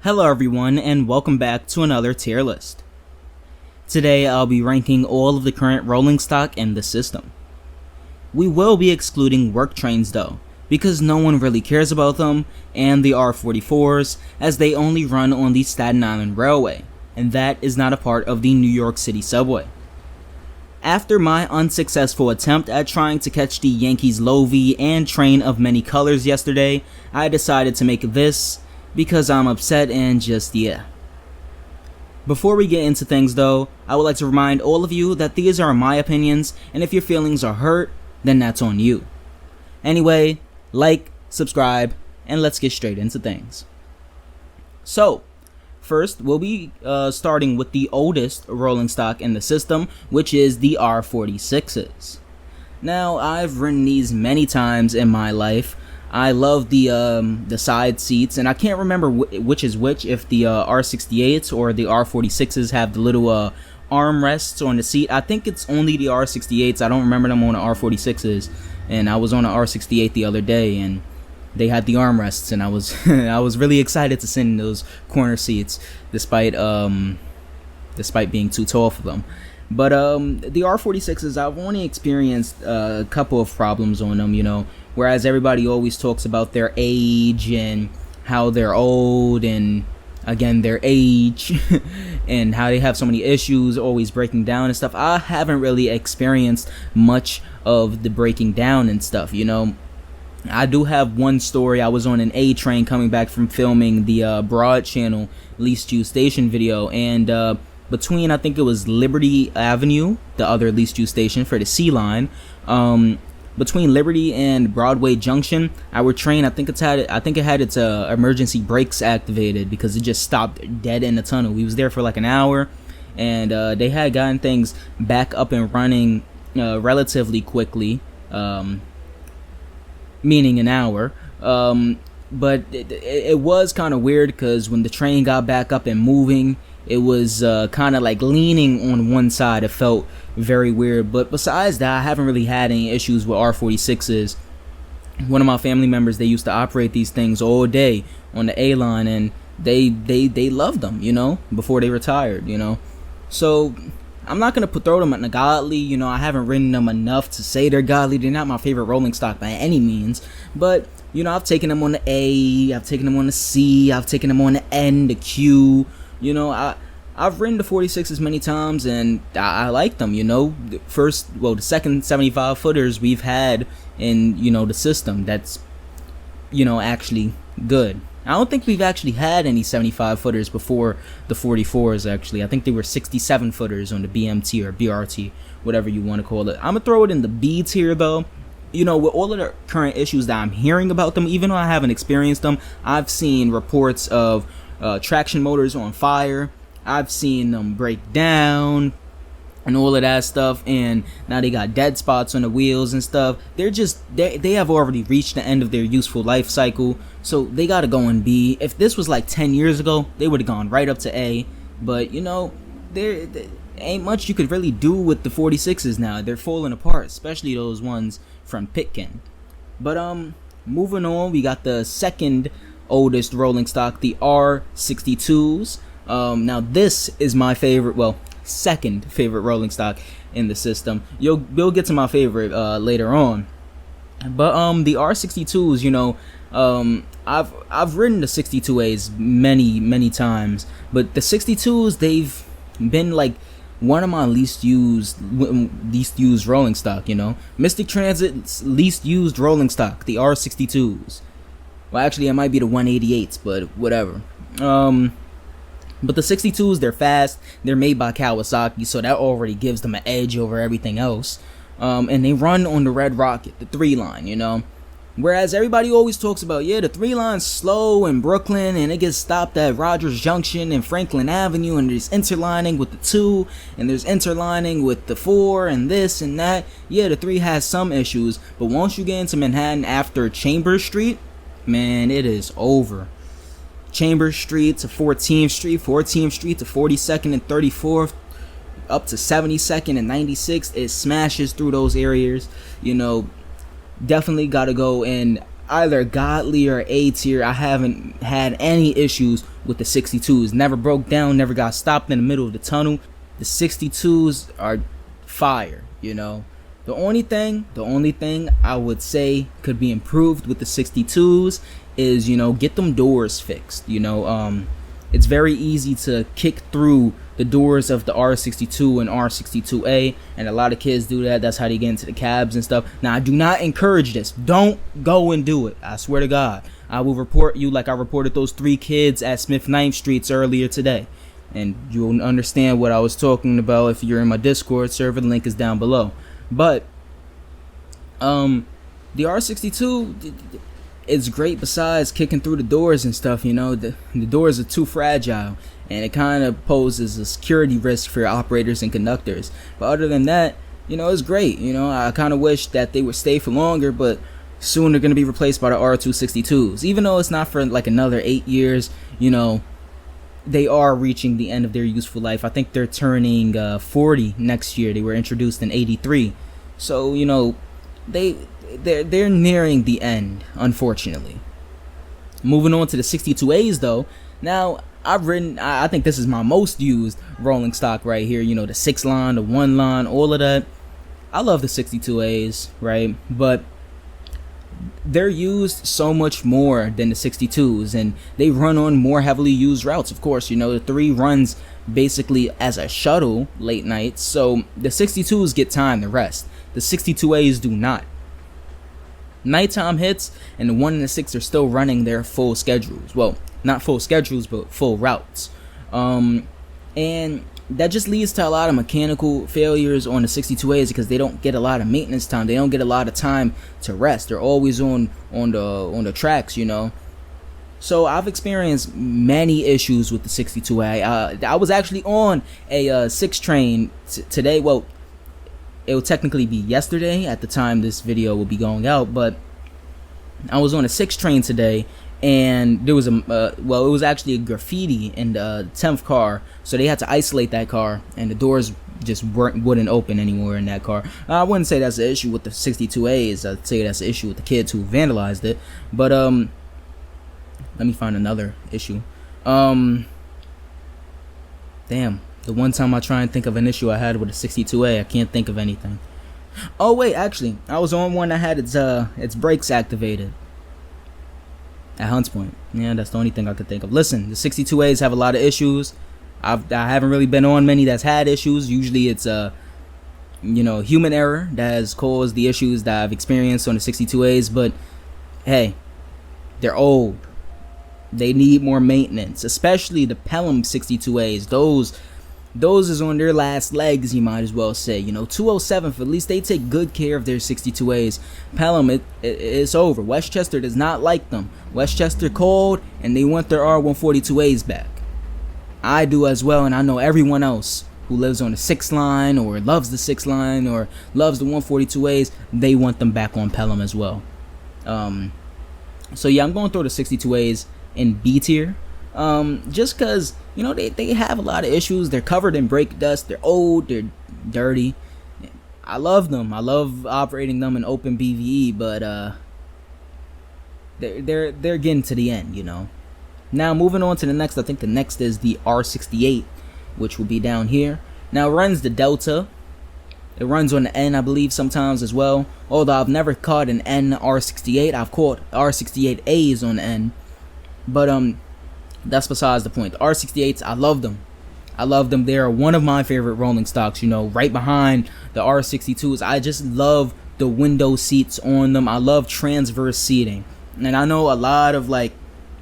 Hello everyone, and welcome back to another tier list. Today I'll be ranking all of the current rolling stock in the system. We will be excluding work trains though, because no one really cares about them, and the R44s, as they only run on the Staten Island Railway, and that is not a part of the New York City Subway. After my unsuccessful attempt at trying to catch the Yankees Lovie and train of many colors yesterday, I decided to make this because I'm upset and yeah. Before we get into things though, I would like to remind all of you that these are my opinions, and if your feelings are hurt, then that's on you. Anyway, like, subscribe, and let's get straight into things. So, first we'll be starting with the oldest rolling stock in the system, which is the R46s. Now, I've ridden these many times in my life. I love the side seats, and I can't remember which is which, if the R68s or the R46s have the little armrests on the seat. I think it's only the R68s. I don't remember them on the R46s, and I was on the R68 the other day, and they had the armrests, and I was I was really excited to sit in those corner seats, despite being too tall for them. But the R46s, I've only experienced a couple of problems on them, whereas everybody always talks about their age and how they're old, and again their age and how they have so many issues always breaking down and stuff. I haven't really experienced much of the breaking down and stuff. I do have one story. I was on an A train coming back from filming the Broad Channel Least Used Station video, and between, I think it was Liberty Avenue, the other least used station for the C line, between Liberty and Broadway Junction, our train, I think it had its emergency brakes activated because it just stopped dead in the tunnel. We was there for like an hour, and they had gotten things back up and running relatively quickly, meaning an hour. But it was kind of weird because when the train got back up and moving, it was kind of like leaning on one side. It felt very weird. But besides that, I haven't really had any issues with R46s. One of my family members, they used to operate these things all day on the A line, and they loved them, before they retired, So I'm not going to throw them at the godly. I haven't ridden them enough to say they're godly. They're not my favorite rolling stock by any means. But, I've taken them on the A, I've taken them on the C, I've taken them on the N, the Q. I've ridden the 46s many times, and I like them. The second 75 footers we've had in the system that's actually good. I don't think we've actually had any 75 footers before the 44s. Actually, I think they were 67 footers on the BMT or BRT, whatever you want to call it. I'm gonna throw it in the B tier though. With all of the current issues that I'm hearing about them, even though I haven't experienced them, I've seen reports of traction motors on fire. I've seen them break down and all of that stuff, and now they got dead spots on the wheels and stuff. They have already reached the end of their useful life cycle, so they gotta go in B. If this was like 10 years ago, they would have gone right up to A. But there ain't much you could really do with the 46s now. They're falling apart, especially those ones from Pitkin. But moving on, we got the second oldest rolling stock, the R62s. Now this is my favorite, second favorite rolling stock in the system. We'll get to my favorite later on. But the R62s, I've ridden the 62As many times, but the 62s, they've been like one of my least used rolling stock. Mystic Transit's least used rolling stock, the R62s. Well, actually, it might be the 188s, but whatever. But the 62s, they're fast. They're made by Kawasaki, so that already gives them an edge over everything else. And they run on the Red Rocket, the 3 line, Whereas everybody always talks about, the 3 line's slow in Brooklyn, and it gets stopped at Rogers Junction and Franklin Avenue, and there's interlining with the 2, and there's interlining with the 4, and this and that. The 3 has some issues, but once you get into Manhattan after Chambers Street, man, it is over. Chambers Street to 14th Street, 14th Street to 42nd and 34th, up to 72nd and 96th. It smashes through those areas. Definitely got to go. And either godly or A tier. I haven't had any issues with the 62s. Never broke down, never got stopped in the middle of the tunnel. The 62s are fire, you know. The only thing I would say could be improved with the 62s is, you know, get them doors fixed. You know, it's very easy to kick through the doors of the R62 and R62A, and a lot of kids do that. That's how they get into the cabs and stuff. Now, I do not encourage this. Don't go and do it. I swear to God. I will report you like I reported those 3 kids at Smith 9th Streets earlier today. And you'll understand what I was talking about if you're in my Discord server. The link is down below. But the R62 is great besides kicking through the doors and stuff. You know, the doors are too fragile, and it kind of poses a security risk for operators and conductors. But other than that, you know, it's great. You know, I kind of wish that they would stay for longer, but soon they're going to be replaced by the R262s. Even though it's not for like another 8 years, you know, they are reaching the end of their useful life. I think they're turning 40 next year. They were introduced in '83, so you know they're nearing the end, unfortunately. Moving on to the 62As though. Now I think this is my most used rolling stock right here. You know, the 6 line, the 1 line, all of that. I love the 62As, right? But they're used so much more than the 62s, and they run on more heavily used routes. Of course, you know, the 3 runs basically as a shuttle late nights, so the 62s get time to rest. The 62As do not. Nighttime hits, and the 1 and the 6 are still running their full schedules. Well, not full schedules, but full routes. And that just leads to a lot of mechanical failures on the 62As because they don't get a lot of maintenance time. They don't get a lot of time to rest. They're always on the tracks, you know. So I've experienced many issues with the 62A. I was actually on a 6 train today. Well, it will technically be yesterday at the time this video will be going out, but I was on a 6 train today, and there was it was actually a graffiti in the 10th car, so they had to isolate that car, and the doors just wouldn't open anymore in that car. I wouldn't say that's an issue with the 62As. I'd say that's an issue with the kids who vandalized it. But let me find another issue. Damn, the one time I try and think of an issue I had with a 62A, I can't think of anything. Oh wait, actually, I was on one that had its brakes activated at Hunts Point. Yeah, that's the only thing I could think of. Listen, the 62As have a lot of issues. I haven't really been on many that's had issues. Usually it's you know, human error that has caused the issues that I've experienced on the 62As. But hey, they're old. They need more maintenance, especially the Pelham 62As. Those is on their last legs, you might as well say. You know, 207, at least they take good care of their 62As. Pelham, it's over. Westchester does not like them. Westchester called, and they want their R142As back. I do as well, and I know everyone else who lives on the 6 line, or loves the 6 line, or loves the 142As, they want them back on Pelham as well. So yeah, I'm going through the 62As in B tier. Just because, you know, they have a lot of issues. They're covered in brake dust. They're old. They're dirty. I love them. I love operating them in open BVE, but they're getting to the end, you know. Now moving on to the next, I think the next is the R68, which will be down here. Now it runs the Delta. It runs on the N, I believe, sometimes as well. Although I've never caught an N R68. I've caught R68As on the N, but that's besides the point. The R68s, I love them. I love them. They are one of my favorite rolling stocks, you know, right behind the R62s. I just love the window seats on them. I love transverse seating. And I know a lot of like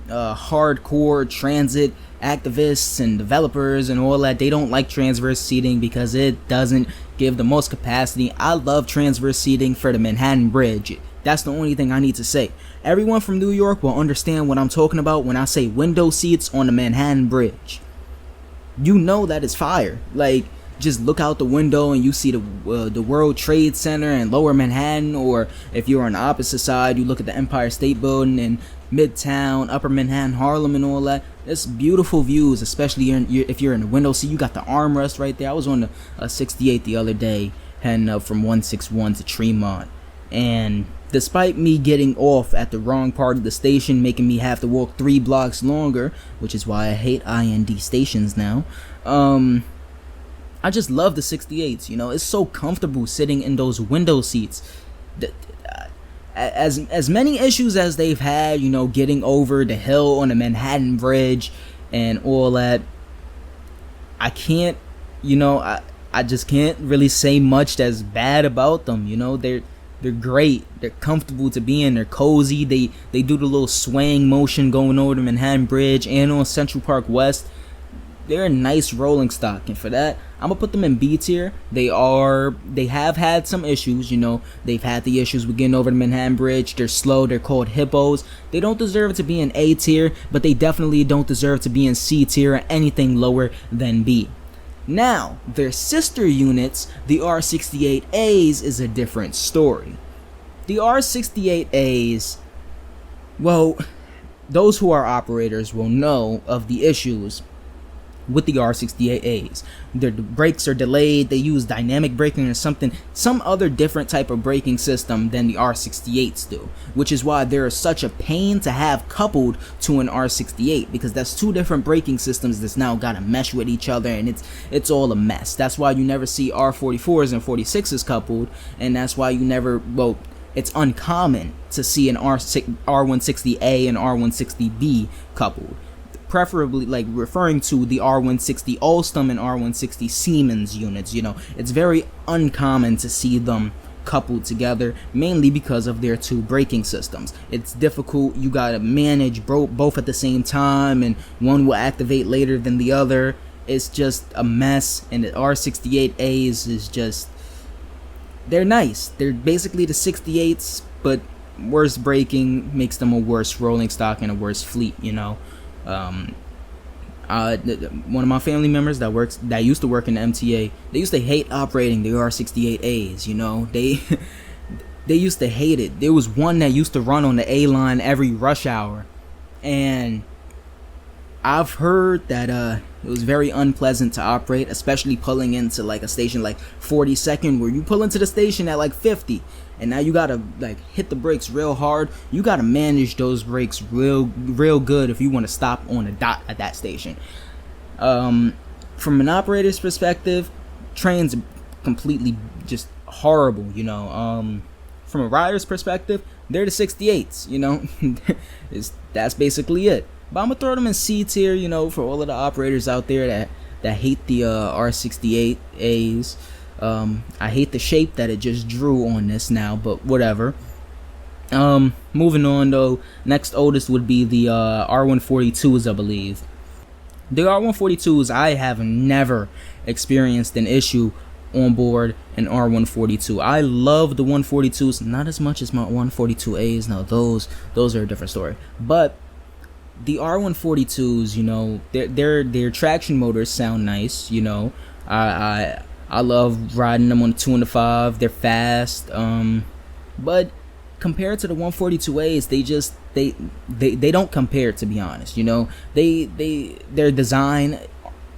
hardcore transit activists and developers and all that, they don't like transverse seating because it doesn't give the most capacity. I love transverse seating for the Manhattan Bridge. That's the only thing I need to say. Everyone from New York will understand what I'm talking about when I say window seats on the Manhattan Bridge. You know that it's fire. Like, just look out the window and you see the World Trade Center in Lower Manhattan, or if you're on the opposite side, you look at the Empire State Building in Midtown, Upper Manhattan, Harlem, and all that. It's beautiful views, especially if you're in the window seat. You got the armrest right there. I was on the 68 the other day, heading up from 161 to Tremont, and despite me getting off at the wrong part of the station, making me have to walk 3 blocks longer, which is why I hate IND stations now. I just love the 68s. It's so comfortable sitting in those window seats. As many issues as they've had, getting over the hill on the Manhattan Bridge and all that, I can't, I just can't really say much that's bad about them. They're great. They're comfortable to be in. They're cozy. They do the little swaying motion going over the Manhattan Bridge and on Central Park West. They're a nice rolling stock, and for that, I'm gonna put them in B tier. They have had some issues. They've had the issues with getting over the Manhattan Bridge. They're slow. They're called hippos. They don't deserve to be in A tier, but they definitely don't deserve to be in C tier or anything lower than B. Now, their sister units, the R68As, is a different story. The R68As, well, those who are operators will know of the issues with the R68As. Their brakes are delayed. They use dynamic braking or some other different type of braking system than the R68s do, which is why they're such a pain to have coupled to an R68, because that's 2 different braking systems that's now got to mesh with each other, and it's all a mess. That's why you never see R44s and 46s coupled, and that's why you never, it's uncommon to see an R160A and R160B coupled. Preferably, like, referring to the R160 Alstom and R160 Siemens units. It's very uncommon to see them coupled together, mainly because of their 2 braking systems. It's difficult. You gotta manage both at the same time, and one will activate later than the other. It's just a mess. And the R68As is just, they're nice. They're basically the 68s, but worse braking makes them a worse rolling stock and a worse fleet. One of my family members that used to work in the MTA, they used to hate operating the R68As. They used to hate it. There was one that used to run on the A line every rush hour, and I've heard that it was very unpleasant to operate, especially pulling into like a station like 42nd, where you pull into the station at like 50, and now you gotta like hit the brakes real hard. You gotta manage those brakes real good if you want to stop on the dot at that station. From an operator's perspective, trains are completely just horrible. From a rider's perspective, they're the 68s. That's basically it. But I'm gonna throw them in C tier, for all of the operators out there that hate the R68As. I hate the shape that it just drew on this now, but whatever. Moving on though, next oldest would be the R142s, I believe. The R142s, I have never experienced an issue on board an R142. I love the 142s, not as much as my 142As. Now those are a different story. But the R142s, their traction motors sound nice. I love riding them on the 2 and the 5. They're fast. But compared to the 142As, they don't compare, to be honest. Their design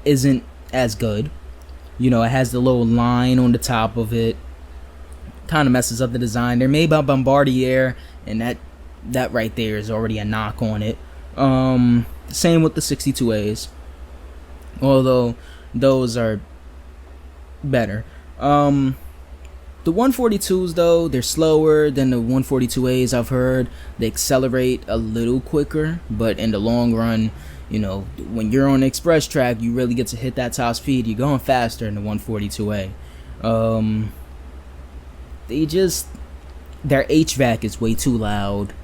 isn't as good. It has the little line on the top of it. Kind of messes up the design. They're made by Bombardier, and that right there is already a knock on it. Same with the 62As, although those are better. The 142s though, they're slower than the 142As. I've heard they accelerate a little quicker, but in the long run, when you're on the express track, you really get to hit that top speed. You're going faster in the 142A. Their HVAC is way too loud.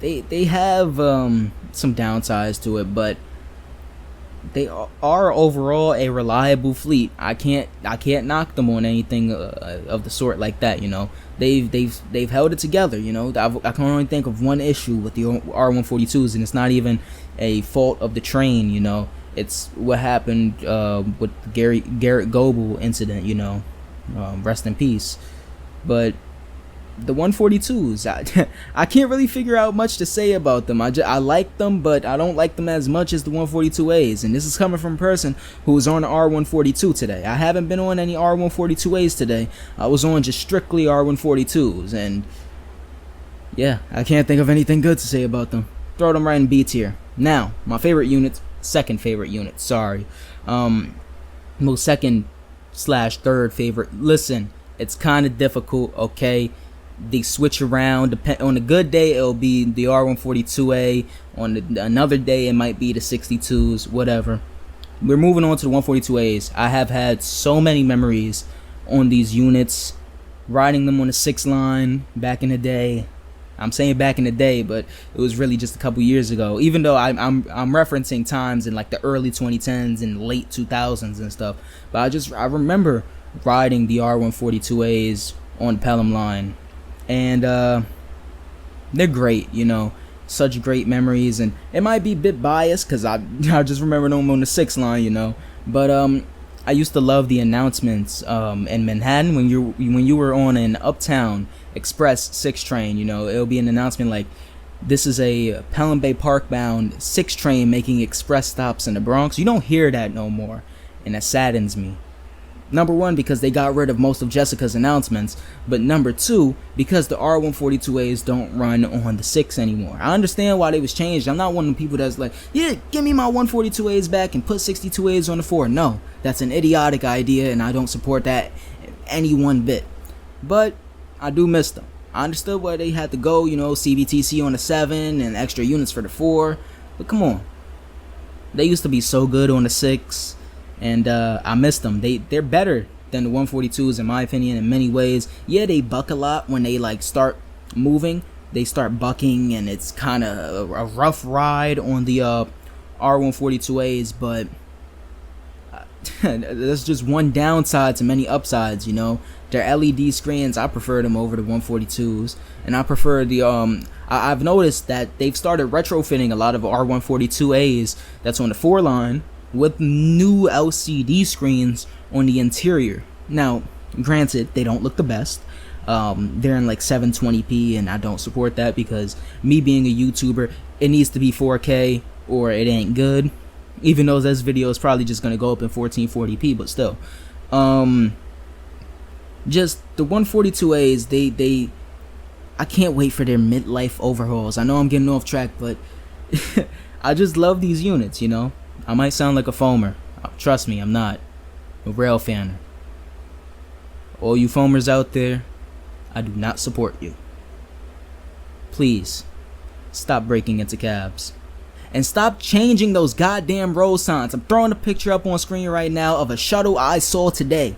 They have some downsides to it, but they are overall a reliable fleet. I can't knock them on anything of the sort like that. They've held it together. I can only think of one issue with the R142s, and it's not even a fault of the train. It's what happened with Garrett Goebel incident. Rest in peace. But the 142s, I can't really figure out much to say about them. I like them, but I don't like them as much as the 142As. And this is coming from a person who was on the R142 today. I haven't been on any R142As today. I was on just strictly R142s, and Yeah, I can't think of anything good to say about them. Throw them right in B tier. Now, my favorite units, second favorite unit, sorry. Most second slash third favorite. Listen, it's kind of difficult, okay? They switch around. On a good day, it'll be the R142A. On another day, it might be the 62s, whatever. We're moving on to the 142As. I have had so many memories on these units, riding them on the 6 line back in the day. I'm saying back in the day, but it was really just a couple years ago. Even though I'm referencing times in like the early 2010s and late 2000s and stuff. But I remember riding the R142As on Pelham line, and they're great, you know. Such great memories, and it might be a bit biased because I just remember them on the 6 line, you know. But I used to love the announcements in Manhattan when you were on an Uptown Express 6 train. You know, it'll be an announcement like, this is a Pelham Bay Park bound 6 train making express stops in the Bronx. You don't hear that no more, and that saddens me. Number one, because they got rid of most of Jessica's announcements, but number two, because the R142As don't run on the 6 anymore. I understand why they was changed. I'm not one of the people that's like, yeah, give me my 142As back and put 62As on the 4. No, that's an idiotic idea, and I don't support that any one bit. But I do miss them. I understood why they had to go, you know, CVTC on the 7 and extra units for the 4. But come on. They used to be so good on the 6. And I miss them. They're better than the 142s in my opinion in many ways. Yeah, they buck a lot when they like start moving. They start bucking, and it's kind of a rough ride on the R142As. But that's just one downside to many upsides. You know, their LED screens. I prefer them over the 142s, and I prefer the I've noticed that they've started retrofitting a lot of R142As that's on the 4 line with new LCD screens on the interior. Now, granted, they don't look the best. They're in like 720p, and I don't support that because me being a YouTuber, it needs to be 4K or it ain't good. Even though this video is probably just gonna go up in 1440p, but still. Just the 142As, they I can't wait for their midlife overhauls. I know I'm getting off track, but I just love these units, you know. I might sound like a foamer. Trust me, I'm not. I'm a rail fan. All you foamers out there, I do not support you. Please, stop breaking into cabs. And stop changing those goddamn road signs. I'm throwing a picture up on screen right now of a shuttle I saw today.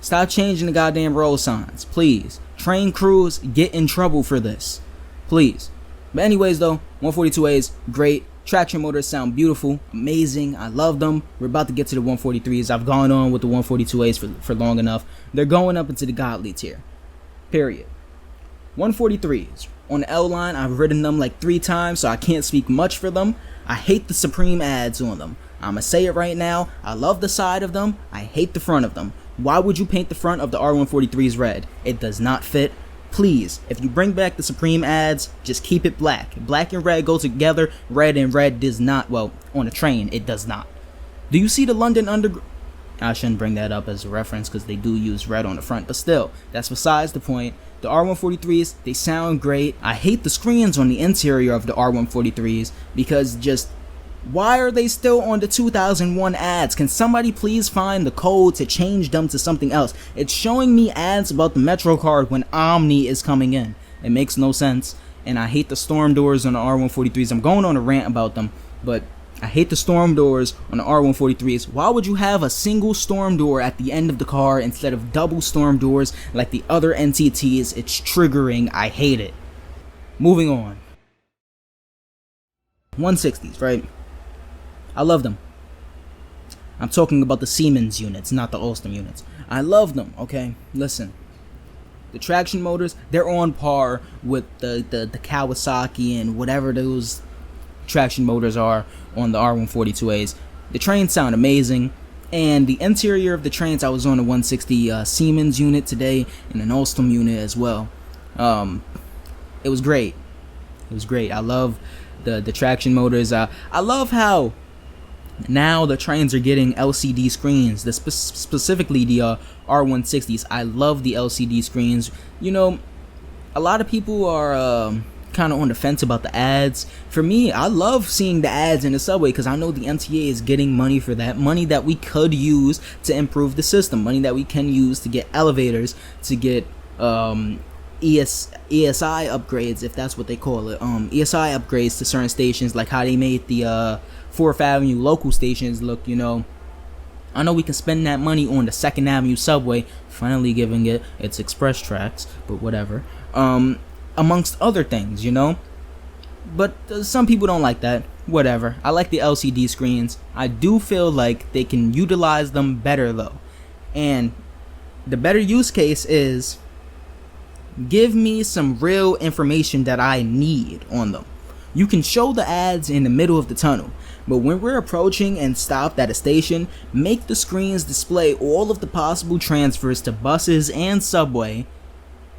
Stop changing the goddamn road signs, please. Train crews get in trouble for this. Please. But anyways though, 142As, great. Traction motors sound beautiful, amazing. I love them. We're about to get to the 143s. I've gone on with the 142As for long enough. They're going up into the godly tier. Period. 143s. On the L line, I've ridden them like 3 times, so I can't speak much for them. I hate the Supreme ads on them. I'ma say it right now. I love the side of them. I hate the front of them. Why would you paint the front of the R143s red? It does not fit. Please, if you bring back the Supreme ads, just keep it black. Black and red go together. Red and red does not. Well, on a train, it does not. Do you see the London Underground? I shouldn't bring that up as a reference because they do use red on the front. But still, that's besides the point. The R143s, they sound great. I hate the screens on the interior of the R143s because just... why are they still on the 2001 ads? Can somebody please find the code to change them to something else? It's showing me ads about the Metro card when Omni is coming in. It makes no sense. And I hate the storm doors on the R143s. I'm going on a rant about them, but I hate the storm doors on the R143s. Why would you have a single storm door at the end of the car instead of double storm doors like the other NTTs? It's triggering. I hate it. Moving on. 160s, right? I love them. I'm talking about the Siemens units, not the Alstom units. I love them, okay? Listen. The traction motors, they're on par with the Kawasaki and whatever those traction motors are on the R142As. The trains sound amazing. And the interior of the trains, I was on a 160 Siemens unit today and an Alstom unit as well. It was great. It was great. I love the traction motors. I love how now the trains are getting LCD screens, specifically the R160s. I love the LCD screens. You know, a lot of people are kind of on the fence about the ads. For me, I love seeing the ads in the subway because I know the MTA is getting money for that, money that we could use to improve the system, money that we can use to get elevators, to get ESI upgrades, if that's what they call it, ESI upgrades to certain stations, like how they made the 4th Avenue local stations look, you know. I know we can spend that money on the 2nd Avenue subway, finally giving it its express tracks, but whatever. Amongst other things, you know. But some people don't like that. Whatever. I like the LCD screens. I do feel like they can utilize them better though. And the better use case is give me some real information that I need on them. You can show the ads in the middle of the tunnel, but when we're approaching and stopped at a station, make the screens display all of the possible transfers to buses and subway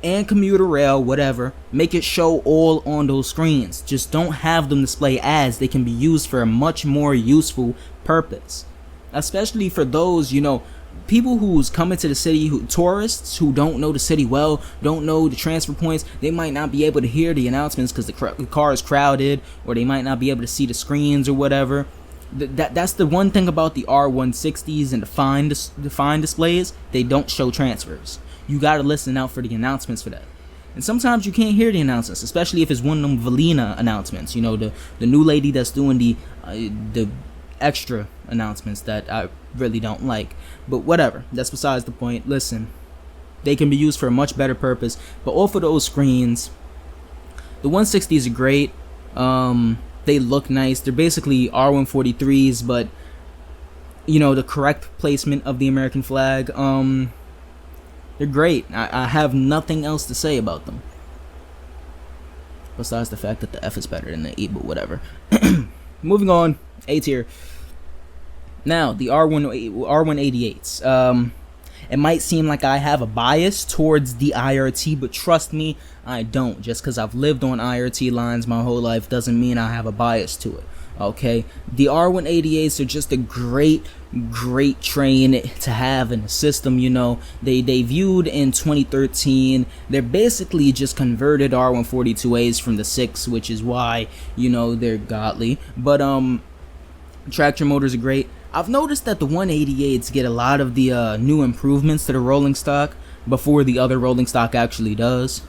and commuter rail, whatever. Make it show all on those screens. Just don't have them display ads. They can be used for a much more useful purpose, especially for those, you know, people who's coming to the city, tourists who don't know the city well, don't know the transfer points. They might not be able to hear the announcements because the car is crowded, or they might not be able to see the screens or whatever. That's the one thing about the R160s and the fine displays. They don't show transfers. You gotta listen out for the announcements for that. And sometimes you can't hear the announcements, especially if it's one of them Valina announcements. You know, the new lady that's doing the extra announcements that I really don't like. But whatever, that's besides the point. Listen, they can be used for a much better purpose. But off of those screens, the 160s are great. They look nice. They're basically R143s, but you know, the correct placement of the American flag. They're great. I have nothing else to say about them besides the fact that the F is better than the E, but whatever. Moving on, A tier. Now, the R188s. It might seem like I have a bias towards the IRT, but trust me, I don't. Just because I've lived on IRT lines my whole life doesn't mean I have a bias to it. Okay, the R188s are just a great train to have in the system. You know, they debuted in 2013. They're basically just converted R142As from the 6, which is why, you know, they're godly. But traction motors are great. I've noticed that the 188s get a lot of the new improvements to the rolling stock before the other rolling stock actually does.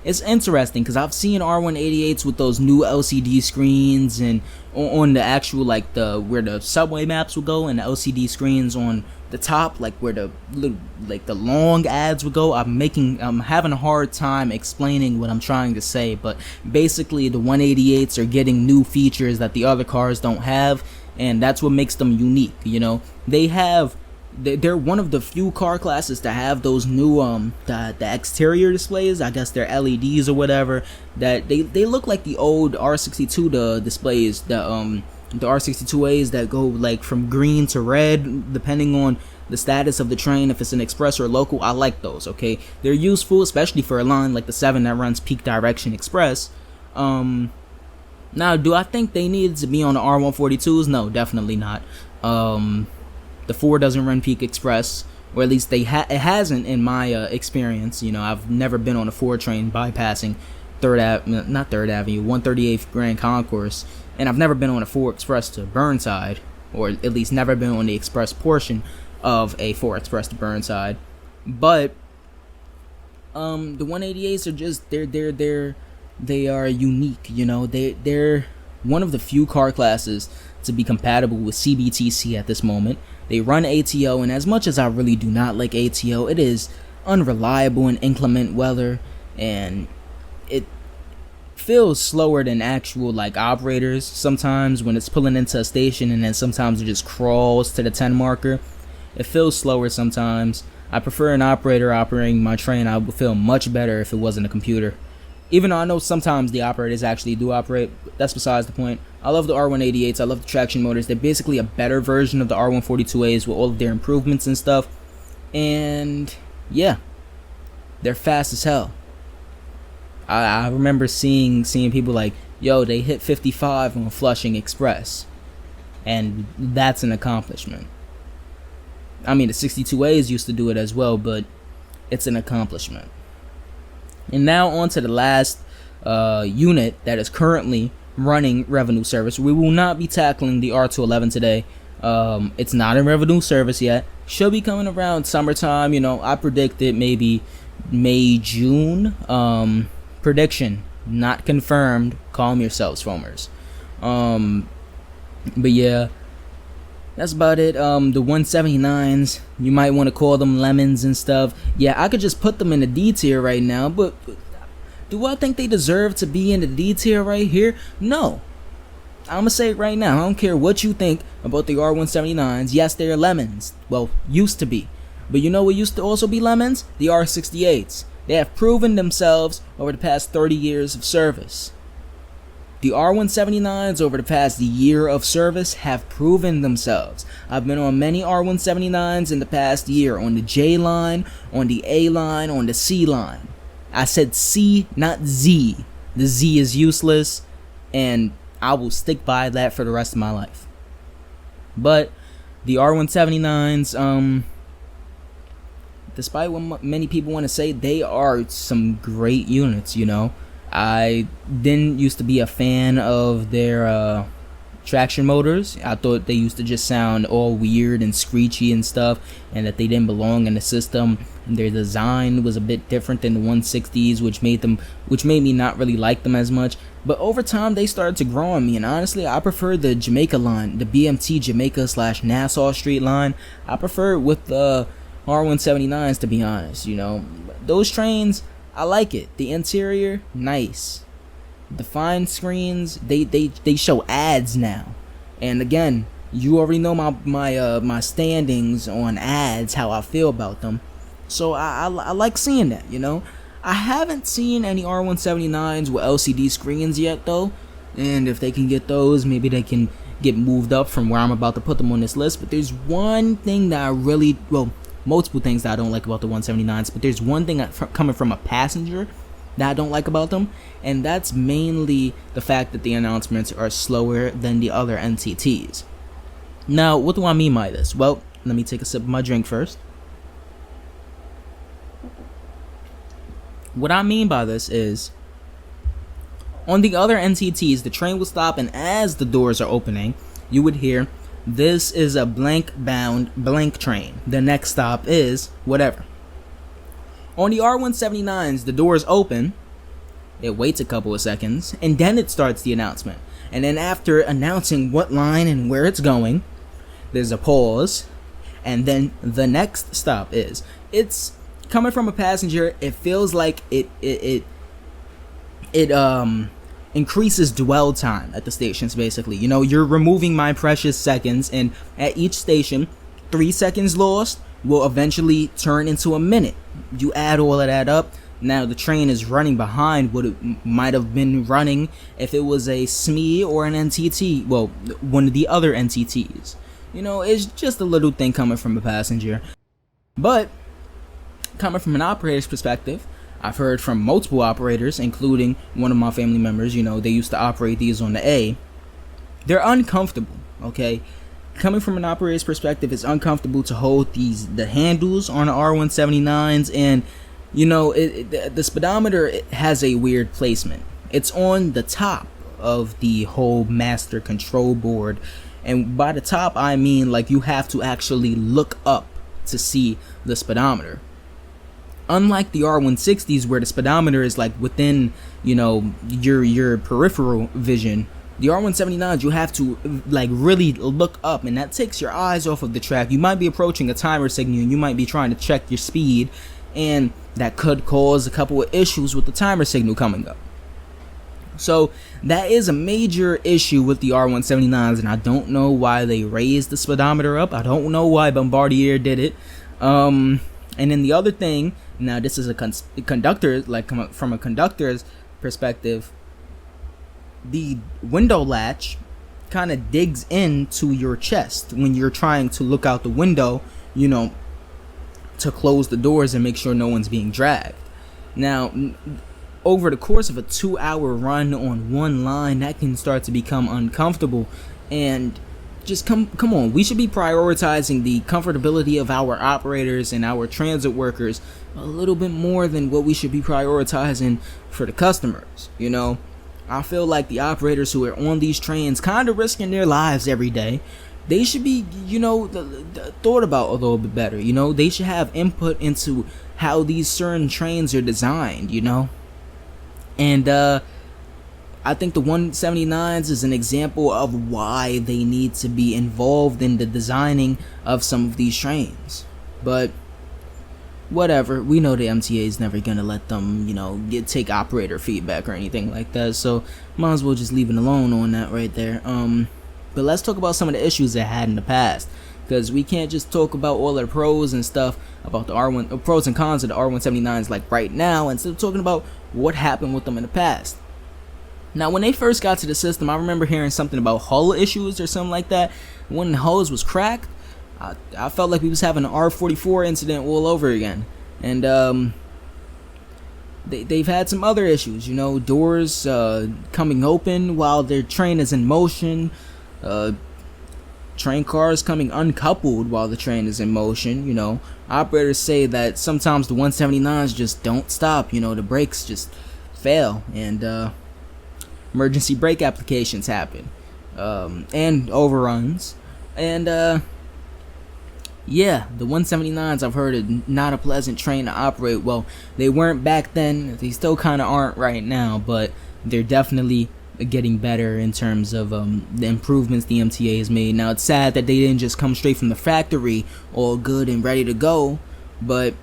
It's interesting because I've seen R188s with those new LCD screens and on the actual, like, where the subway maps would go, and the LCD screens on the top, like where the long ads would go. I'm having a hard time explaining what I'm trying to say, but basically the 188s are getting new features that the other cars don't have, and that's what makes them unique. You know, they're one of the few car classes to have those new the exterior displays. I guess they're LEDs or whatever, that they look like the old R62 displays, the R62As that go like from green to red depending on the status of the train, if it's an express or local. I like those. Okay, they're useful, especially for a line like the 7 that runs peak direction express. Now, do I think they needed to be on the R142s? No, definitely not. The 4 doesn't run peak express, or at least it hasn't in my experience. You know, I've never been on a 4 train bypassing 138th Grand Concourse, and I've never been on a 4 express to Burnside, or at least never been on the express portion of a 4 express to Burnside. But the 188s are just they are unique. You know, they're one of the few car classes to be compatible with CBTC at this moment. They run ATO, and as much as I really do not like ATO, it is unreliable in inclement weather, and it feels slower than actual like operators sometimes when it's pulling into a station, and then sometimes it just crawls to the 10 marker. It feels slower sometimes. I prefer an operator operating my train. I would feel much better if it wasn't a computer. Even though I know sometimes the operators actually do operate, that's besides the point. I love the R188s. I love the traction motors. They're basically a better version of the R142As with all of their improvements and stuff. And yeah, they're fast as hell. I remember seeing people like, yo, they hit 55 on Flushing Express, and that's an accomplishment. I mean, the 62As used to do it as well, but it's an accomplishment. And now on to the last unit that is currently running revenue service. We will not be tackling the R211 today. It's not in revenue service yet. Should be coming around summertime. I predicted maybe May, June. Prediction not confirmed. Calm yourselves, foamers. But yeah, that's about it. The 179s, you might want to call them lemons and stuff. Yeah, I could just put them in the D tier right now, but do I think they deserve to be in the D tier right here? No. I'm gonna say it right now. I don't care what you think about the R179s. Yes, they're lemons. Well, used to be. But you know what used to also be lemons? The R68s. They have proven themselves over the past 30 years of service. The R179s over the past year of service have proven themselves. I've been on many R179s in the past year, on the J line, on the A line, on the C line. I said C, not Z. The Z is useless, and I will stick by that for the rest of my life. But the R179s, despite what many people want to say, they are some great units, I didn't used to be a fan of their traction motors. I thought they used to just sound all weird and screechy and stuff, and that they didn't belong in the system. And their design was a bit different than the 160s, which made me not really like them as much. But over time, they started to grow on me, and honestly, I prefer the Jamaica line, the BMT Jamaica / Nassau Street line. I prefer it with the R179s, to be honest. Those trains, I like it. The interior, nice. The fine screens, they show ads now. And again, you already know my standings on ads, how I feel about them. So I like seeing that, I haven't seen any R179s with LCD screens yet, though. And if they can get those, maybe they can get moved up from where I'm about to put them on this list. But there's one thing that multiple things that I don't like about the 179s, but there's one thing coming from a passenger that I don't like about them, and that's mainly the fact that the announcements are slower than the other NTTs. Now, what do I mean by this? Well, let me take a sip of my drink first. What I mean by this is, on the other NTTs, the train will stop, and as the doors are opening, you would hear, "This is a blank-bound blank train. The next stop is whatever." On the R179s, the doors open, it waits a couple of seconds, and then it starts the announcement. And then after announcing what line and where it's going, there's a pause, and then the next stop is. It's coming from a passenger, it feels like it increases dwell time at the stations, basically. You're removing my precious seconds, and at each station, 3 seconds lost will eventually turn into a minute. You add all of that up, now the train is running behind what it might have been running if it was a SME or an NTT, well, one of the other NTTs. It's just a little thing coming from a passenger. But coming from an operator's perspective, I've heard from multiple operators, including one of my family members, they used to operate these on the A. They're uncomfortable, okay? Coming from an operator's perspective, it's uncomfortable to hold the handles on the R179s, and, the speedometer has a weird placement. It's on the top of the whole master control board, and by the top, I mean, like, you have to actually look up to see the speedometer. Unlike the R160s, where the speedometer is like within, your peripheral vision, the R179s, you have to like really look up, and that takes your eyes off of the track. You might be approaching a timer signal, and you might be trying to check your speed, and that could cause a couple of issues with the timer signal coming up. So that is a major issue with the R179s, and I don't know why they raised the speedometer up. I don't know why Bombardier did it. And then the other thing, now this is a conductor, like from a conductor's perspective, the window latch kind of digs into your chest when you're trying to look out the window, to close the doors and make sure no one's being dragged. Now, over the course of a 2-hour run on one line, that can start to become uncomfortable. And just come on. We should be prioritizing the comfortability of our operators and our transit workers a little bit more than what we should be prioritizing for the customers. You know, I feel like the operators who are on these trains kind of risking their lives every day, they should be, you know, thought about a little bit better. You know, they should have input into how these certain trains are designed, you know. And I think the 179s is an example of why they need to be involved in the designing of some of these trains. But whatever, we know the MTA is never gonna let them, you know, take operator feedback or anything like that, so might as well just leave it alone on that right there. But let's talk about some of the issues they had in the past, because we can't just talk about all of the pros and stuff about the R1 pros and cons of the R179s like right now, instead of talking about what happened with them in the past. Now, when they first got to the system, I remember hearing something about hull issues or something like that. When the hulls was cracked, I felt like we was having an R44 incident all over again. And they've had some other issues, you know, doors coming open while their train is in motion, train cars coming uncoupled while the train is in motion. You know, operators say that sometimes the 179s just don't stop, you know, the brakes just fail, and emergency brake applications happen, and overruns. And yeah, the 179s, I've heard, are not a pleasant train to operate. Well, they weren't back then, they still kind of aren't right now, but they're definitely getting better in terms of the improvements the MTA has made. Now, it's sad that they didn't just come straight from the factory all good and ready to go, but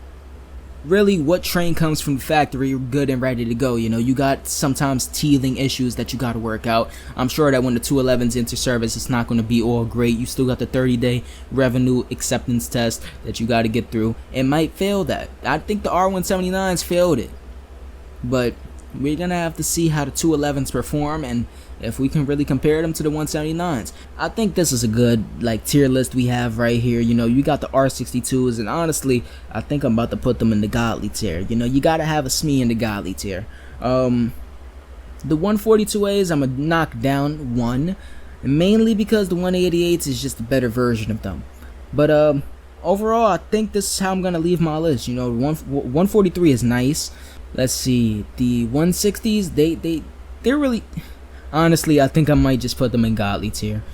really, what train comes from the factory good and ready to go? You know, you got sometimes teething issues that you got to work out. I'm sure that when the 211's enter service, it's not going to be all great. You still got the 30-day revenue acceptance test that you got to get through. It might fail that. I think the R179s failed it, but we're going to have to see how the 211's perform and if we can really compare them to the 179s. I think this is a good tier list we have right here. You know, you got the R62s, and honestly, I think I'm about to put them in the godly tier. You know, you got to have a SME in the godly tier. The 142As, I'm going to knock down one, mainly because the 188s is just a better version of them. But overall, I think this is how I'm going to leave my list. You know, 143 is nice. Let's see, the 160s, they're really... Honestly, I think I might just put them in godly tier.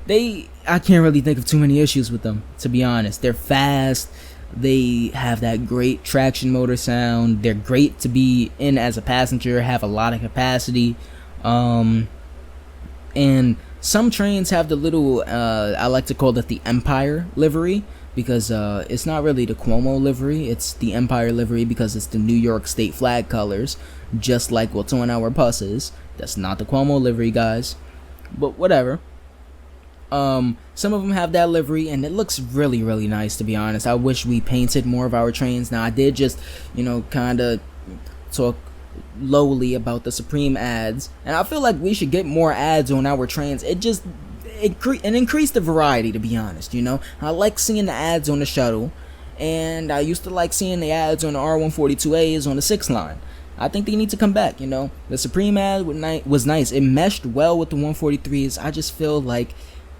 I can't really think of too many issues with them, to be honest. They're fast. They have that great traction motor sound. They're great to be in as a passenger, have a lot of capacity. And some trains have the little, I like to call it the Empire livery, because it's not really the Cuomo livery. It's the Empire livery because it's the New York state flag colors, just like what's on our buses. That's not the Cuomo livery, guys, but whatever. Some of them have that livery, and it looks really, really nice, to be honest. I wish we painted more of our trains. Now, I did just, you know, kind of talk lowly about the Supreme ads, and I feel like we should get more ads on our trains. It increased the variety, to be honest. You know, I like seeing the ads on the shuttle, and I used to like seeing the ads on the R142As on the 6 line. I think they need to come back, you know. The Supreme ad was nice. It meshed well with the 143s. I just feel like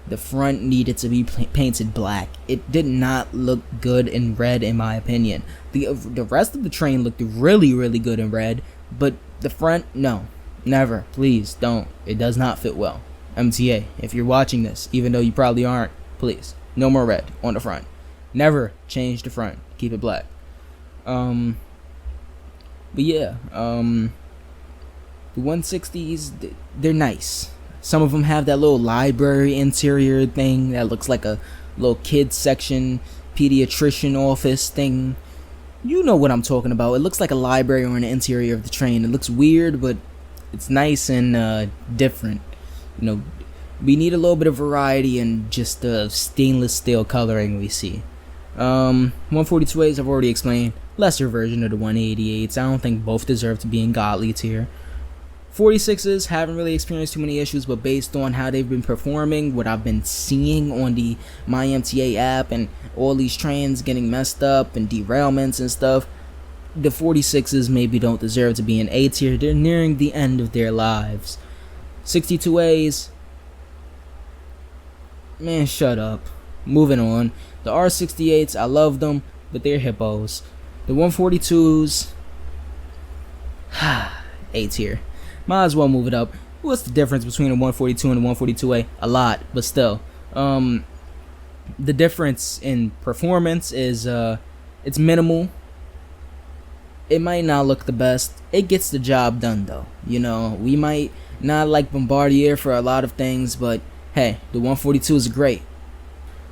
the front needed to be painted black. It did not look good in red, in my opinion. The rest of the train looked really, really good in red, but the front, no. Never. Please, don't. It does not fit well. MTA, if you're watching this, even though you probably aren't, please, no more red on the front. Never change the front. Keep it black. But yeah, the 160s, they're nice. Some of them have that little library interior thing that looks like a little kids section, pediatrician office thing. You know what I'm talking about. It looks like a library on the interior of the train. It looks weird, but it's nice and different. You know, we need a little bit of variety and just the stainless steel coloring we see. 142As I've already explained. Lesser version of the 188s. I don't think both deserve to be in godly tier. 46s haven't really experienced too many issues, but based on how they've been performing, what I've been seeing on the MyMTA app and all these trains getting messed up and derailments and stuff, the 46s maybe don't deserve to be in A tier. They're nearing the end of their lives. 62As, Man, shut up. Moving on. The R68s, I love them, but they're hippos. The 142s, A tier. Might as well move it up. What's the difference between a 142 and a 142A? A lot, but still. The difference in performance is it's minimal. It might not look the best. It gets the job done though. You know, we might not like Bombardier for a lot of things, but hey, the 142s are great.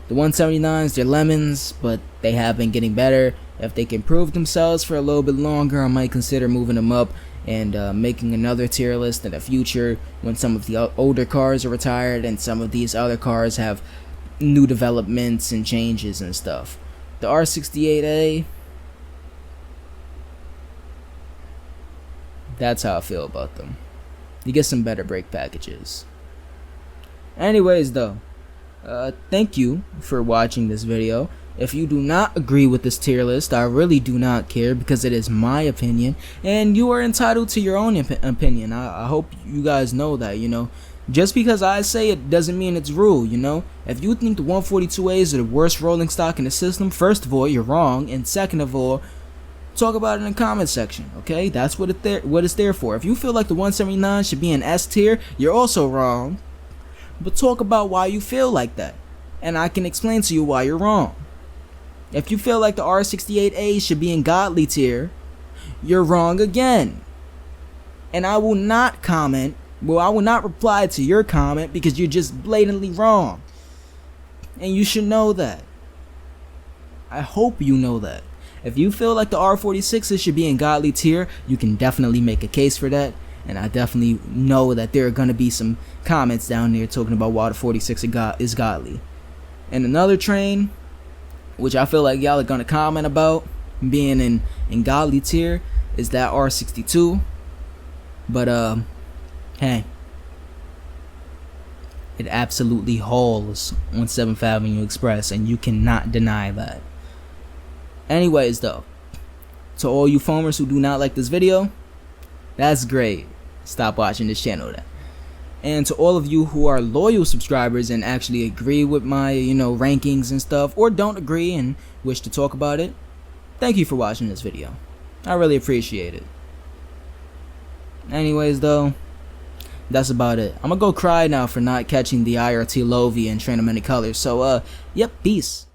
The 179s, they're lemons, but they have been getting better. If they can prove themselves for a little bit longer, I might consider moving them up and making another tier list in the future when some of the older cars are retired and some of these other cars have new developments and changes and stuff. The R68A, that's how I feel about them. You get some better brake packages. Anyways though, thank you for watching this video. If you do not agree with this tier list, I really do not care because it is my opinion and you are entitled to your own opinion. I hope you guys know that, you know. Just because I say it doesn't mean it's rule, you know. If you think the 142As are the worst rolling stock in the system, first of all, you're wrong, and second of all, talk about it in the comment section, okay? That's what it's there for. If you feel like the 179 should be an S tier, you're also wrong. But talk about why you feel like that, and I can explain to you why you're wrong. If you feel like the R68A should be in godly tier, you're wrong again. And I will not comment, I will not reply to your comment because you're just blatantly wrong. And you should know that. I hope you know that. If you feel like the R46s should be in godly tier, you can definitely make a case for that. And I definitely know that there are going to be some comments down there talking about why the 46 is godly. And another train, which I feel like y'all are going to comment about being in godly tier, is that R62. But hey, it absolutely hauls on 7th Avenue Express, and you cannot deny that. Anyways though, to all you foamers who do not like this video, that's great. Stop watching this channel then. And to all of you who are loyal subscribers and actually agree with my, you know, rankings and stuff, or don't agree and wish to talk about it, thank you for watching this video. I really appreciate it. Anyways though, that's about it. I'm gonna go cry now for not catching the IRT Lovey and Train of Many Colors. So yep, peace.